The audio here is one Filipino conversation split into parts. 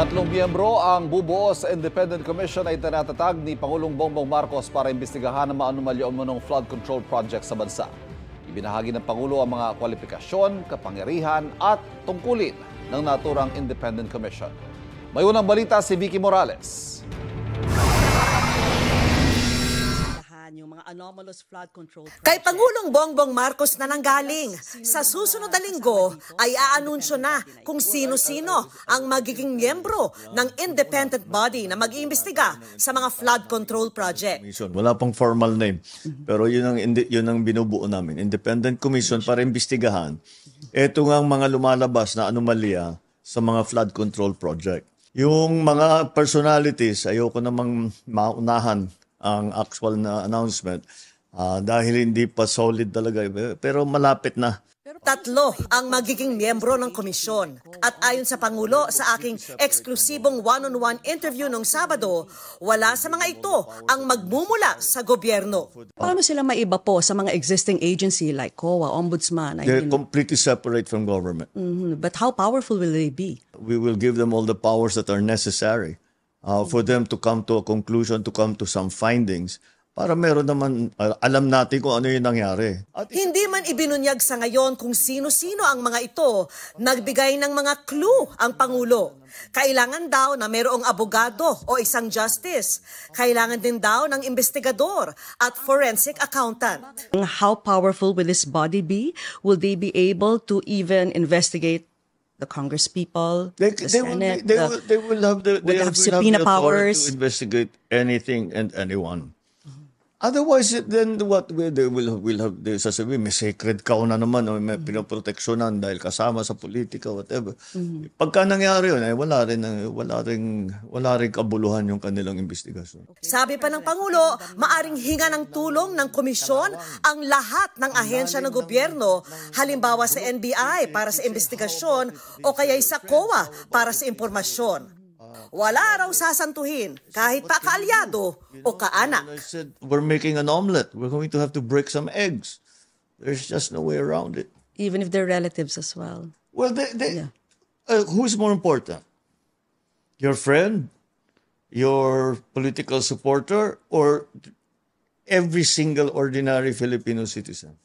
Tatlong miyembro ang bubuo sa Independent Commission ay tinatatag ni Pangulong Bongbong Marcos para imbestigahan ang maanumalya umunong flood control project sa bansa. Ibinahagi ng Pangulo ang mga kwalifikasyon, kapangyarihan at tungkulin ng naturang Independent Commission. May unang balita si Vicky Morales. Kay Pangulong Bongbong Marcos na nanggaling, sa susunod na linggo ay aanunsyo na kung sino-sino ang magiging miyembro ng independent body na mag-iimbestiga sa mga flood control project. Wala pang formal name, pero yun ang binubuo namin. Independent Commission para imbestigahan ito nga ang mga lumalabas na anomalya sa mga flood control project. Yung mga personalities, ayoko namang maunahan ang actual na announcement dahil hindi pa solid talaga, pero malapit na. Tatlo ang magiging miyembro ng komisyon. At ayon sa Pangulo sa aking eksklusibong one-on-one interview nung Sabado, wala sa mga ito ang magmumula sa gobyerno. Paano sila maiba po sa mga existing agency like COA, Ombudsman? They're completely separate from government. But how powerful will they be? We will give them all the powers that are necessary for them to come to a conclusion, to come to some findings, para meron naman, alam natin kung ano yung nangyari. Hindi man ibinunyag sa ngayon kung sino-sino ang mga ito, nagbigay ng mga clue ang Pangulo. Kailangan daw na mayroong abogado o isang justice. Kailangan din daw ng investigador at forensic accountant. How powerful will this body be? Will they be able to even investigate the Congress people, the Senate? They will have the subpoena powers to investigate anything and anyone. Otherwise, then what they will have, they sasabihin, may sacred cow na naman, o may pinoproteksyonan dahil kasama sa politika, whatever. Pagka nangyari yun, wala rin kabuluhan yung kanilang investigasyon. Sabi pa ng Pangulo, maaring hinga ng tulong ng komisyon ang lahat ng ahensya ng gobyerno, halimbawa sa NBI para sa investigasyon o kaya sa COA para sa impormasyon. Wala raw sasantuhin kahit pa kaalyado o kaanak. I said, we're making an omelet. We're going to have to break some eggs. There's just no way around it. Even if they're relatives as well. Well, who's more important? Your friend? Your political supporter? Or every single ordinary Filipino citizen?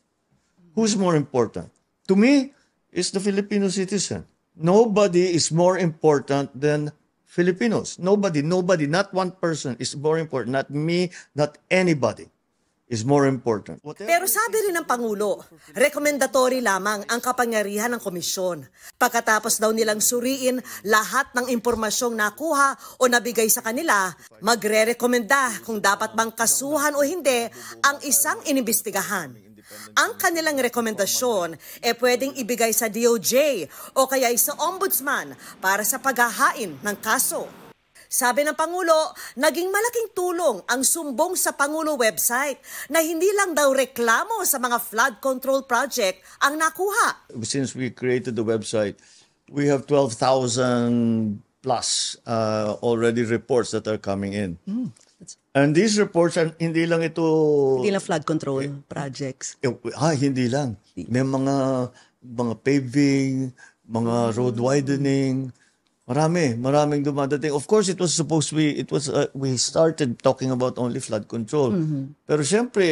Who's more important? To me, it's the Filipino citizen. Nobody is more important than Filipinos. Nobody, not one person is more important. Not me, not anybody is more important. Pero sabi rin ng Pangulo, rekomendatory lamang ang kapangyarihan ng komisyon. Pagkatapos daw nilang suriin lahat ng impormasyong nakuha o nabigay sa kanila, magre-rekomenda kung dapat bang kasuhan o hindi ang isang inimbestigahan. Ang kanilang rekomendasyon pwedeng ibigay sa DOJ o kaya sa Ombudsman para sa paghahain ng kaso. Sabi ng Pangulo, naging malaking tulong ang sumbong sa Pangulo website na hindi lang daw reklamo sa mga flood control project ang nakuha. Since we created the website, we have 12,000 plus already reports that are coming in. And these reports, hindi lang flood control projects. Hindi lang. May mga paving, mga road widening, maraming dumadating. Of course, we started talking about only flood control. Pero syempre,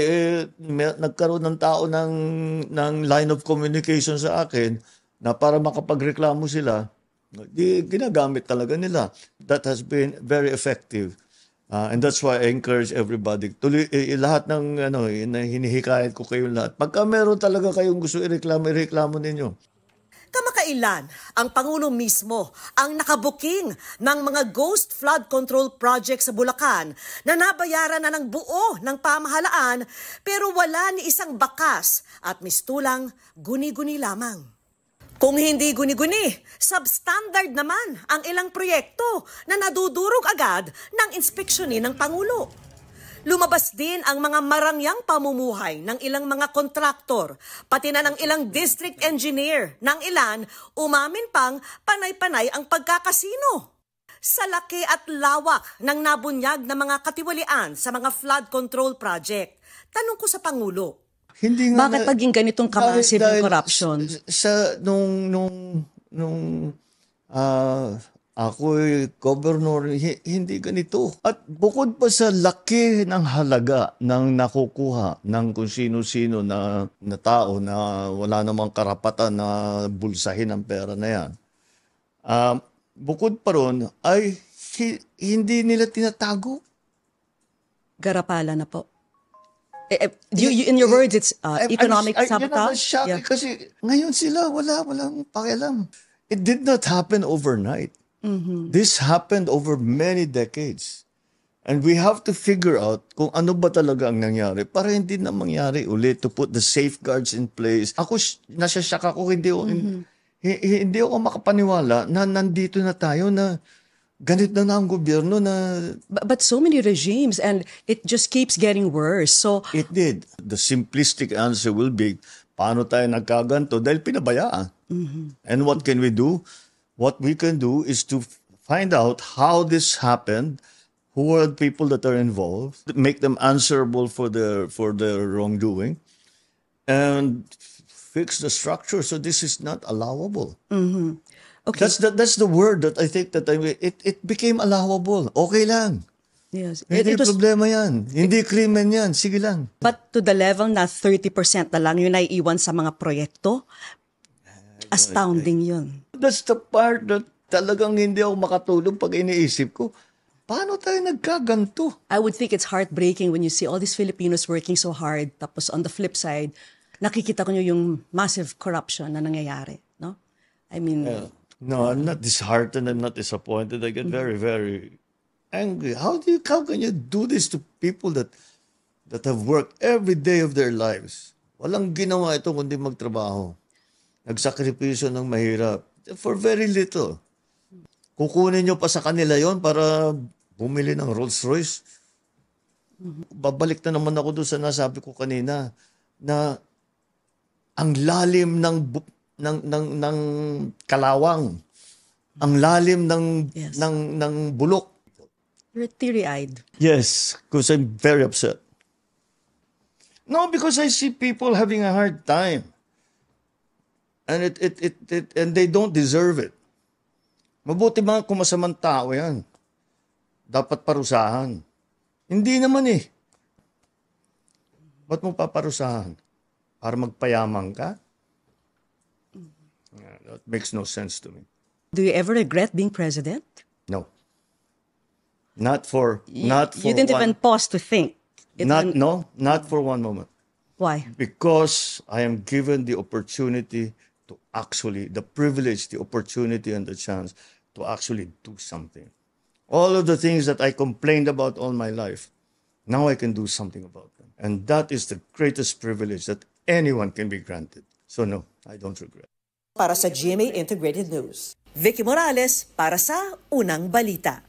nagkaroon ng tao ng line of communication sa akin na para makapagreklamo sila, ginagamit talaga nila. That has been very effective. And that's why I encourage everybody. Lahat ng hinihikayat ko kayong lahat. Pagka meron talaga kayong gusto ireklamo ninyo. Kamakailan, ang Pangulo mismo ang nakabuking ng mga ghost flood control project sa Bulacan na nabayaran na ng buo ng pamahalaan pero wala ni isang bakas at mistulang guni-guni lamang. Kung hindi guni-guni, substandard naman ang ilang proyekto na nadudurog agad ng inspeksyonin ng Pangulo. Lumabas din ang mga marangyang pamumuhay ng ilang mga kontraktor, pati na ng ilang district engineer, ng ilan umamin pang panay-panay ang pagkakasino. Sa laki at lawak ng nabunyag na mga katiwalian sa mga flood control project, tanong ko sa Pangulo, bakit paging ganitong ka-massive corruption? Nung ako'y governor, hindi ganito. At bukod pa sa laki ng halaga ng nakukuha ng kung sino-sino na tao na wala namang karapatan na bulsahin ang pera na yan, bukod pa ron ay hindi nila tinatago. Garapala na po. In your words, it's economic sabotage. Yeah. Kasi ngayon sila, walang pakialam. It did not happen overnight. This happened over many decades. And we have to figure out kung ano ba talaga ang nangyari para hindi na mangyari ulit, to put the safeguards in place. Ako, nasasyak ako, hindi ako makapaniwala na nandito na tayo na ganit na ang gobyerno na... But so many regimes, and it just keeps getting worse. So It did. The simplistic answer will be, paano tayo nagkaganto? Dahil pinabayaan. And what can we do? What we can do is to find out how this happened, who are the people that are involved, make them answerable for their wrongdoing, and fix the structure so this is not allowable. okay. That's the word that I think that it became allowable. Okay lang. Yes. Hindi It was, problema yan. Hindi krimen yan. Sige lang. but to the level na 30% na lang yung naiiwan sa mga proyekto, astounding yun. That's the part that talagang hindi ako makatulog pag iniisip ko. Paano tayo nagkaganto? I would think it's heartbreaking when you see all these Filipinos working so hard, tapos on the flip side, nakikita ko nyo yung massive corruption na nangyayari. No? I mean... No, I'm not disheartened. I'm not disappointed. I get very, very angry. How can you do this to people that have worked every day of their lives? Walang ginawa ito kundi magtrabaho. Nagsakripisyo ng mahirap for very little. Kukunin nyo pa sa kanila yon para bumili ng Rolls Royce. Babalik na naman ako doon sa nasabi ko kanina na ang lalim ng kalawang, ang lalim Yes. ng bulok. You're teary-eyed. Yes, because I'm very upset. No, because I see people having a hard time. And and they don't deserve it. Mabuti mga kumasamang tao yan. Dapat parusahan. Hindi naman eh. Ba't mo paparusahan? Para magpayaman ka? That makes no sense to me. Do you ever regret being president? No. Not for You didn't even pause to think. Not for one moment. Why? Because I am given the opportunity to actually, the privilege, the opportunity, and the chance to actually do something. All of the things that I complained about all my life, now I can do something about them. And that is the greatest privilege that anyone can be granted. So no, I don't regret. Para sa GMA Integrated News, Vicky Morales para sa Unang Balita.